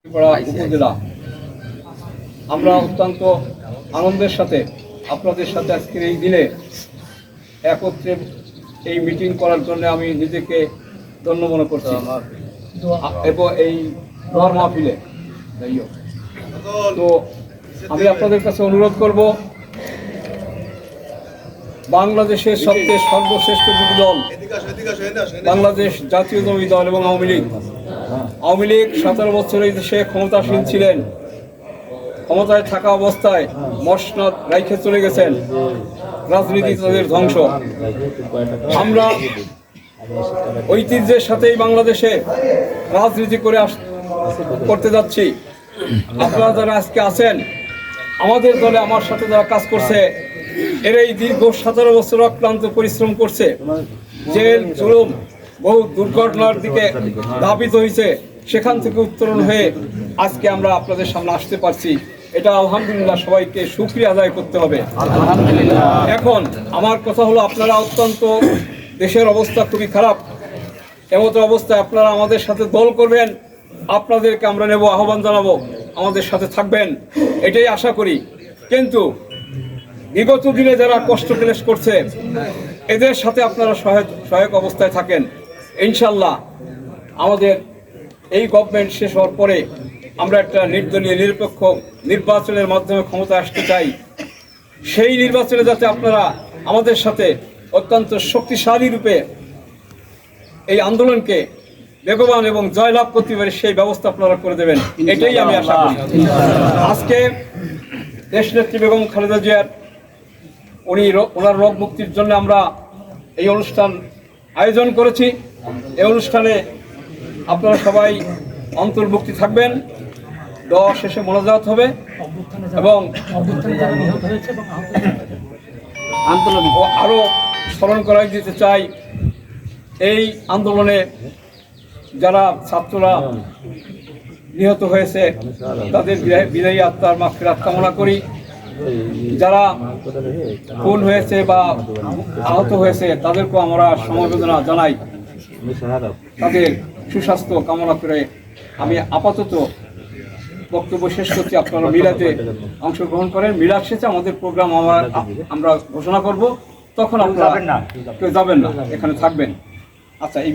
উপজেলা আমরা অত্যন্ত আনন্দের সাথে আপনাদের সাথে আজকের এই দিনে একত্রে এই মিটিং করার জন্য আমি নিজেকে ধন্য মনে করছি এবং এই দোয়ার মাহফিলে তো আমি আপনাদের কাছে অনুরোধ করব, বাংলাদেশের সবচেয়ে সর্বশ্রেষ্ঠ দুটি দল বাংলাদেশ জাতীয়তাবাদী দল এবং আওয়ামী লীগ। 17 বছর এই দেশে ক্ষমতাসীন ছিলেন, ক্ষমতায় থাকা অবস্থায় মসনদ রাইখে চলে গেছেন, রাজনীতি তাদের ধ্বংস। আমরা ঐতিহ্যের সাথেই বাংলাদেশে রাজনীতি করতে যাচ্ছি। আপনারা যারা আজকে আছেন আমাদের দলে, আমার সাথে যারা কাজ করছে, এর এই দীর্ঘ 17 বছর অক্লান্ত পরিশ্রম করছে, জেল জুলুম বহু দুর্ঘটনার দিকে ধাবিত হয়েছে, সেখান থেকে উত্তরণ হয়ে আজকে আমরা আপনাদের সামনে আসতে পারছি। এটা আলহামদুলিল্লাহ, সবাইকে শুকরিয়া আদায় করতে হবে। এখন আমার কথা হলো, আপনারা অত্যন্ত দেশের অবস্থা খুবই খারাপ, এমতো অবস্থায় আপনারা আমাদের সাথে দল করবেন, আপনাদেরকে আমরা নেব, আহ্বান জানাবো, আমাদের সাথে থাকবেন, এটাই আশা করি। কিন্তু বিগত দিনে যারা কষ্ট ক্লেশ করছে এদের সাথে আপনারা সহায়ক অবস্থায় থাকেন। ইনশাল্লাহ আমাদের এই গভর্নমেন্ট শেষ হওয়ার পরে আমরা একটা নির্দলীয় নিরপেক্ষ নির্বাচনের মাধ্যমে ক্ষমতা আসতে চাই। সেই নির্বাচনে যাতে আপনারা আমাদের সাথে অত্যন্ত শক্তিশালী রূপে এই আন্দোলনকে বেগবান এবং জয়লাভ করতে পারে, সেই ব্যবস্থা আপনারা করে দেবেন, এটাই আমি আশা করি। আজকে দেশনেত্রী বেগম খালেদা জিয়ার ওনার রোগ মুক্তির জন্য আমরা এই অনুষ্ঠান আয়োজন করেছি। এই অনুষ্ঠানে আপনারা সবাই অন্তর্ভুক্তি থাকবেন, দোয়া শেষে মোনাজাত হবে এবং আন্দোলন আরও স্মরণ করাই দিতে চাই, এই আন্দোলনে যারা ছাত্ররা নিহত হয়েছে তাদের বিদায়ী আত্মার মাগফিরাত কামনা করি। যারা খুন হয়েছে বা আহত হয়েছে তাদেরকেও আমরা সমবেদনা জানাই, তাদের সুস্বাস্থ্য কামনা করে আমি আপাতত বক্তব্য শেষ করছি। আপনারা মিলাদে অংশগ্রহণ করেন, মিলাদ শেষে আমাদের প্রোগ্রাম আমরা ঘোষণা করব, তখন আপনারা কেউ যাবেন না, এখানে থাকবেন। আচ্ছা, এই